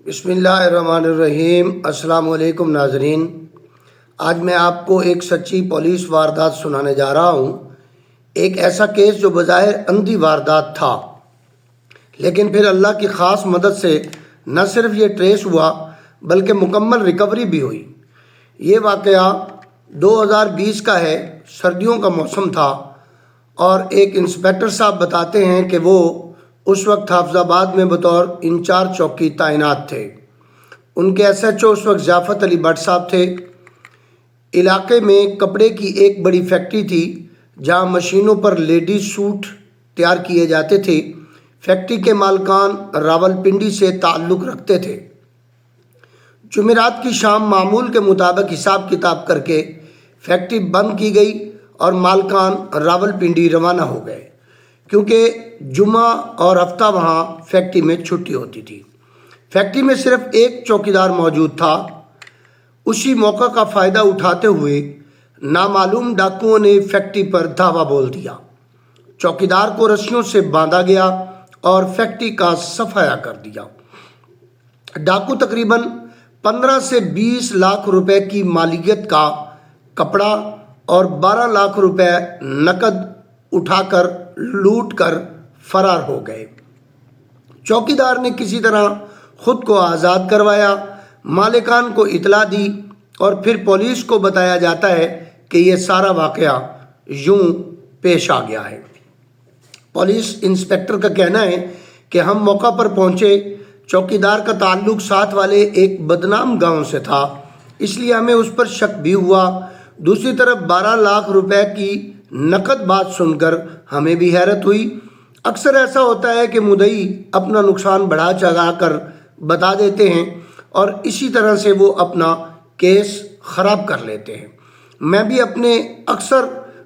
بسم اللہ الرحمن الرحیم۔ السلام علیکم ناظرین، آج میں آپ کو ایک سچی پولیس واردات سنانے جا رہا ہوں۔ ایک ایسا کیس جو بظاہر اندھی واردات تھا، لیکن پھر اللہ کی خاص مدد سے نہ صرف یہ ٹریس ہوا بلکہ مکمل ریکوری بھی ہوئی۔ یہ واقعہ 2020 کا ہے، سردیوں کا موسم تھا اور ایک انسپیکٹر صاحب بتاتے ہیں کہ وہ اس وقت حافظ آباد میں بطور انچارج چوکی تعینات تھے۔ ان کے ایس ایچ او اس وقت ضیافت علی بٹ صاحب تھے۔ علاقے میں کپڑے کی ایک بڑی فیکٹری تھی جہاں مشینوں پر لیڈیز سوٹ تیار کیے جاتے تھے۔ فیکٹری کے مالکان راولپنڈی سے تعلق رکھتے تھے۔ جمعرات کی شام معمول کے مطابق حساب کتاب کر کے فیکٹری بند کی گئی اور مالکان راولپنڈی روانہ ہو گئے، کیونکہ جمعہ اور ہفتہ وہاں فیکٹری میں چھٹی ہوتی تھی۔ فیکٹری میں صرف ایک چوکیدار موجود تھا۔ اسی موقع کا فائدہ اٹھاتے ہوئے نامعلوم ڈاکوؤں نے فیکٹری پر دھاوا بول دیا۔ چوکیدار کو رسیوں سے باندھا گیا اور فیکٹری کا صفایا کر دیا۔ ڈاکو تقریباً 15 سے 20 لاکھ روپے کی مالیت کا کپڑا اور 12 لاکھ روپے نقد اٹھا کر لوٹ کر فرار ہو گئے۔ چوکیدار نے کسی طرح خود کو آزاد کروایا، مالکان کو اطلاع دی اور پھر پولیس کو بتایا جاتا ہے کہ یہ سارا واقعہ یوں پیش آ گیا ہے۔ پولیس انسپیکٹر کا کہنا ہے کہ ہم موقع پر پہنچے۔ چوکیدار کا تعلق ساتھ والے ایک بدنام گاؤں سے تھا، اس لیے ہمیں اس پر شک بھی ہوا۔ دوسری طرف 12 لاکھ روپے کی نقد بات سن کر ہمیں بھی حیرت ہوئی۔ اکثر ایسا ہوتا ہے کہ مدعی اپنا نقصان بڑھا چڑھا کر بتا دیتے ہیں اور اسی طرح سے وہ اپنا کیس خراب کر لیتے ہیں۔ میں بھی اپنے اکثر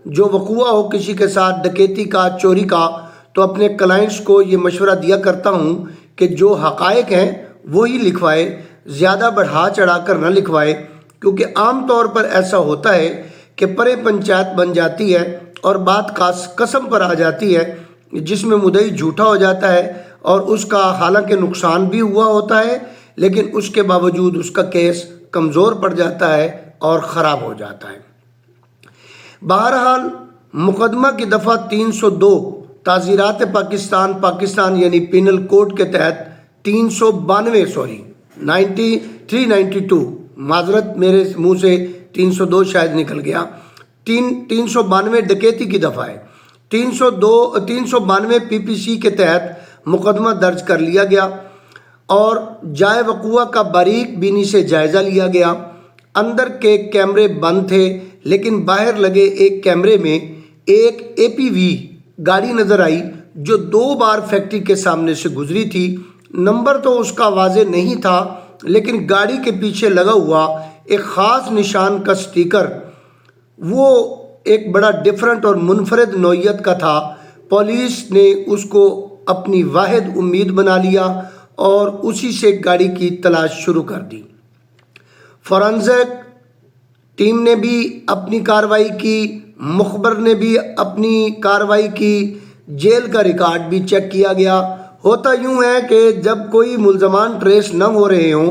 جو وقوع ہو کسی کے ساتھ ڈکیتی کا، چوری کا، تو اپنے کلائنٹس کو یہ مشورہ دیا کرتا ہوں کہ جو حقائق ہیں وہی لکھوائے، زیادہ بڑھا چڑھا کر نہ لکھوائے، کیونکہ عام طور پر ایسا ہوتا ہے کہ پرے پنچایت بن جاتی ہے اور بات قسم پر آ جاتی ہے، جس میں مدعی جھوٹا ہو جاتا ہے اور اس کا حالانکہ نقصان بھی ہوا ہوتا ہے، لیکن اس کے باوجود اس کا کیس کمزور پڑ جاتا ہے اور خراب ہو جاتا ہے۔ بہرحال مقدمہ کی دفعہ 302 تعزیرات پاکستان یعنی پینل کوڈ کے تحت 392 معذرت میرے منہ سے 302 شاید نکل گیا، 392 ڈکیتی کی دفعہ ہے۔ 392 پی پی سی کے تحت مقدمہ درج کر لیا گیا اور جائے وقوع کا باریک بینی سے جائزہ لیا گیا۔ اندر کے کیمرے بند تھے، لیکن باہر لگے ایک کیمرے میں ایک اے پی وی گاڑی نظر آئی جو 2 بار فیکٹری کے سامنے سے گزری تھی۔ نمبر تو اس کا واضح نہیں تھا، لیکن گاڑی کے پیچھے لگا ہوا ایک خاص نشان کا سٹیکر وہ ایک بڑا ڈیفرنٹ اور منفرد نوعیت کا تھا۔ پولیس نے اس کو اپنی واحد امید بنا لیا اور اسی سے گاڑی کی تلاش شروع کر دی۔ فورنزک ٹیم نے بھی اپنی کارروائی کی، مخبر نے بھی اپنی کارروائی کی، جیل کا ریکارڈ بھی چیک کیا گیا۔ ہوتا یوں ہے کہ جب کوئی ملزمان ٹریس نہ ہو رہے ہوں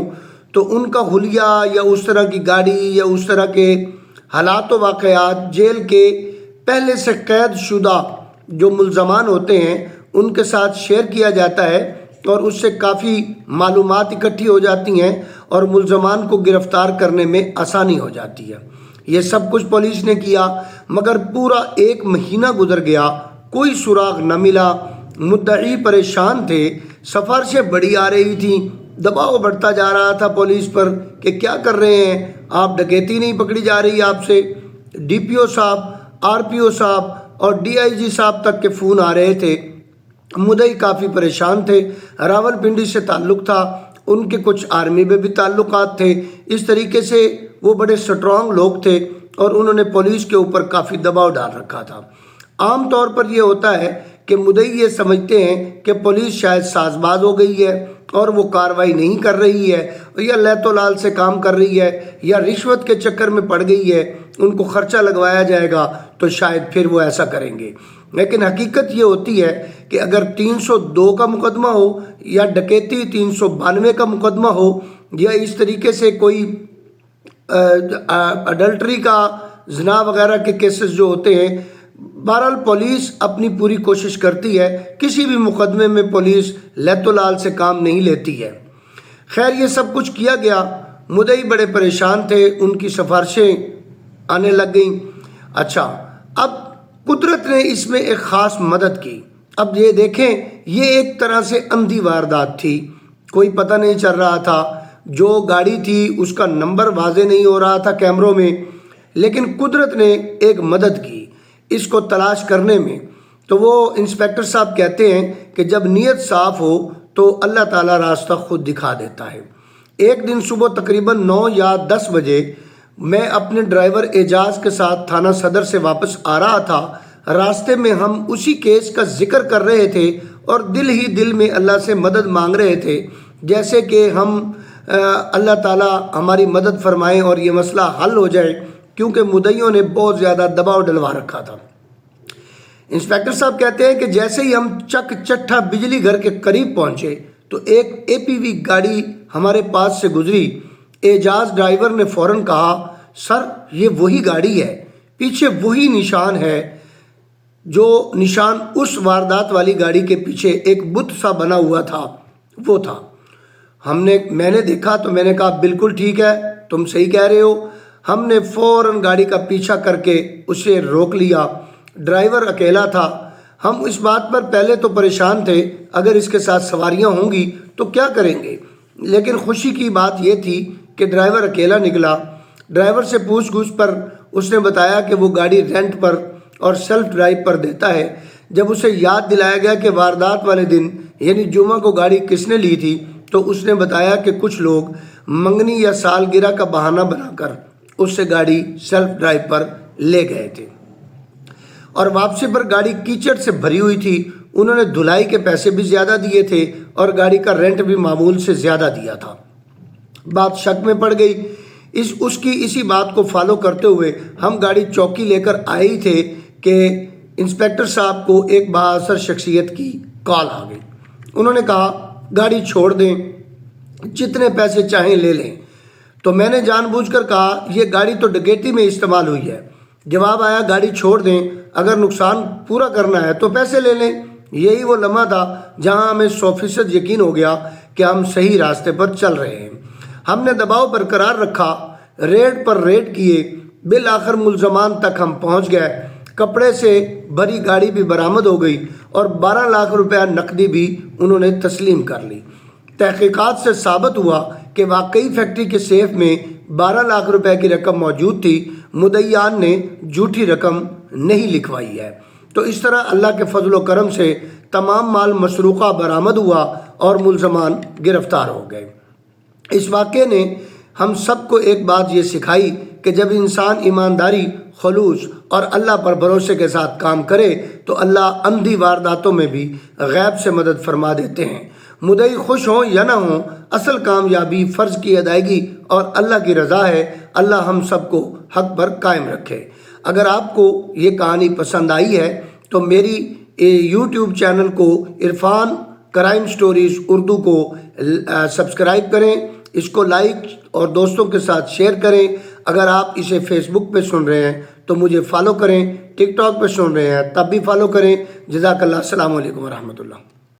تو ان کا حلیہ یا اس طرح کی گاڑی یا اس طرح کے حالات و واقعات جیل کے پہلے سے قید شدہ جو ملزمان ہوتے ہیں ان کے ساتھ شیئر کیا جاتا ہے اور اس سے کافی معلومات اکٹھی ہو جاتی ہیں اور ملزمان کو گرفتار کرنے میں آسانی ہو جاتی ہے۔ یہ سب کچھ پولیس نے کیا، مگر پورا 1 مہینہ گزر گیا، کوئی سراغ نہ ملا۔ مدعی پریشان تھے، سفارشیں بڑی آ رہی تھیں، دباؤ بڑھتا جا رہا تھا پولیس پر کہ کیا کر رہے ہیں آپ، ڈکیتی نہیں پکڑی جا رہی آپ سے۔ ڈی پی او صاحب، آر پی او صاحب اور ڈی آئی جی صاحب تک کے فون آ رہے تھے۔ مدعی کافی پریشان تھے، راولپنڈی سے تعلق تھا، ان کے کچھ آرمی میں بھی تعلقات تھے۔ اس طریقے سے وہ بڑے سٹرونگ لوگ تھے اور انہوں نے پولیس کے اوپر کافی دباؤ ڈال رکھا تھا۔ عام طور پر یہ ہوتا ہے کہ مدعی یہ سمجھتے ہیں کہ پولیس شاید ساز باز ہو گئی ہے اور وہ کارروائی نہیں کر رہی ہے، یا لیت و لال سے کام کر رہی ہے، یا رشوت کے چکر میں پڑ گئی ہے، ان کو خرچہ لگوایا جائے گا تو شاید پھر وہ ایسا کریں گے۔ لیکن حقیقت یہ ہوتی ہے کہ اگر 302 کا مقدمہ ہو یا ڈکیتی 392 کا مقدمہ ہو یا اس طریقے سے کوئی اڈلٹری کا زنا وغیرہ کے کیسز جو ہوتے ہیں، بہرحال پولیس اپنی پوری کوشش کرتی ہے، کسی بھی مقدمے میں پولیس لیت و لال سے کام نہیں لیتی ہے۔ خیر یہ سب کچھ کیا گیا، مدعی بڑے پریشان تھے، ان کی سفارشیں آنے لگ گئیں۔ اچھا، اب قدرت نے اس میں ایک خاص مدد کی۔ اب یہ دیکھیں، یہ ایک طرح سے اندھی واردات تھی، کوئی پتہ نہیں چل رہا تھا، جو گاڑی تھی اس کا نمبر واضح نہیں ہو رہا تھا کیمروں میں، لیکن قدرت نے ایک مدد کی اس کو تلاش کرنے میں۔ تو وہ انسپیکٹر صاحب کہتے ہیں کہ جب نیت صاف ہو تو اللہ تعالیٰ راستہ خود دکھا دیتا ہے۔ ایک دن صبح تقریباً 9 یا 10 بجے میں اپنے ڈرائیور اعجاز کے ساتھ تھانہ صدر سے واپس آ رہا تھا۔ راستے میں ہم اسی کیس کا ذکر کر رہے تھے اور دل ہی دل میں اللہ سے مدد مانگ رہے تھے، جیسے کہ ہم اللہ تعالیٰ ہماری مدد فرمائیں اور یہ مسئلہ حل ہو جائے، کیونکہ مدعیوں نے بہت زیادہ دباؤ ڈلوا رکھا تھا۔ انسپیکٹر صاحب کہتے ہیں کہ جیسے ہی ہم چک چٹھا بجلی گھر کے قریب پہنچے تو ایک APV گاڑی ہمارے پاس سے گزری۔ اعجاز ڈرائیور نے فوراً کہا، سر یہ وہی گاڑی ہے، پیچھے وہی نشان ہے جو نشان اس واردات والی گاڑی کے پیچھے ایک بت سا بنا ہوا تھا، وہ تھا۔ میں نے دیکھا تو میں نے کہا بالکل ٹھیک ہے، تم صحیح کہہ رہے ہو۔ ہم نے فوراً گاڑی کا پیچھا کر کے اسے روک لیا۔ ڈرائیور اکیلا تھا۔ ہم اس بات پر پہلے تو پریشان تھے، اگر اس کے ساتھ سواریاں ہوں گی تو کیا کریں گے، لیکن خوشی کی بات یہ تھی کہ ڈرائیور اکیلا نکلا۔ ڈرائیور سے پوچھ گچھ پر اس نے بتایا کہ وہ گاڑی رینٹ پر اور سیلف ڈرائیو پر دیتا ہے۔ جب اسے یاد دلایا گیا کہ واردات والے دن یعنی جمعہ کو گاڑی کس نے لی تھی تو اس نے بتایا کہ کچھ لوگ منگنی یا سالگرہ کا بہانہ بنا کر اس سے گاڑی سیلف ڈرائیو پر لے گئے تھے، اور واپسی پر گاڑی کیچڑ سے بھری ہوئی تھی۔ انہوں نے دھلائی کے پیسے بھی زیادہ دیے تھے اور گاڑی کا رینٹ بھی معمول سے زیادہ دیا تھا۔ بات شک میں پڑ گئی۔ اس کی اسی بات کو فالو کرتے ہوئے ہم گاڑی چوکی لے کر آئے ہی تھے کہ انسپیکٹر صاحب کو ایک بااثر شخصیت کی کال آ گئی۔ انہوں نے کہا گاڑی چھوڑ دیں، جتنے پیسے چاہیں لے لیں۔ تو میں نے جان بوجھ کر کہا یہ گاڑی تو ڈکیتی میں استعمال ہوئی ہے۔ جواب آیا گاڑی چھوڑ دیں، اگر نقصان پورا کرنا ہے تو پیسے لے لیں۔ یہی وہ لمحہ تھا جہاں ہمیں 100% یقین ہو گیا کہ ہم صحیح راستے پر چل رہے ہیں۔ ہم نے دباؤ برقرار رکھا، ریڈ پر ریڈ کیے، بالآخر ملزمان تک ہم پہنچ گئے۔ کپڑے سے بھری گاڑی بھی برآمد ہو گئی اور 12 لاکھ روپیہ نقدی بھی انہوں نے تسلیم کر لی۔ تحقیقات سے ثابت ہوا کہ واقعی فیکٹری کے سیف میں 12 لاکھ روپے کی رقم موجود تھی، مدعیان نے جھوٹی رقم نہیں لکھوائی ہے۔ تو اس طرح اللہ کے فضل و کرم سے تمام مال مسروقہ برآمد ہوا اور ملزمان گرفتار ہو گئے۔ اس واقعے نے ہم سب کو ایک بات یہ سکھائی کہ جب انسان ایمانداری، خلوص اور اللہ پر بھروسے کے ساتھ کام کرے تو اللہ اندھی وارداتوں میں بھی غیب سے مدد فرما دیتے ہیں۔ مدعی خوش ہوں یا نہ ہوں، اصل کامیابی فرض کی ادائیگی اور اللہ کی رضا ہے۔ اللہ ہم سب کو حق پر قائم رکھے۔ اگر آپ کو یہ کہانی پسند آئی ہے تو میری YouTube چینل کو عرفان کرائم سٹوریز اردو کو سبسکرائب کریں، اس کو لائک اور دوستوں کے ساتھ شیئر کریں۔ اگر آپ اسے فیس بک پہ سن رہے ہیں تو مجھے فالو کریں، ٹک ٹاک پہ سن رہے ہیں تب بھی فالو کریں۔ جزاک اللہ، السلام علیکم ورحمۃ اللہ۔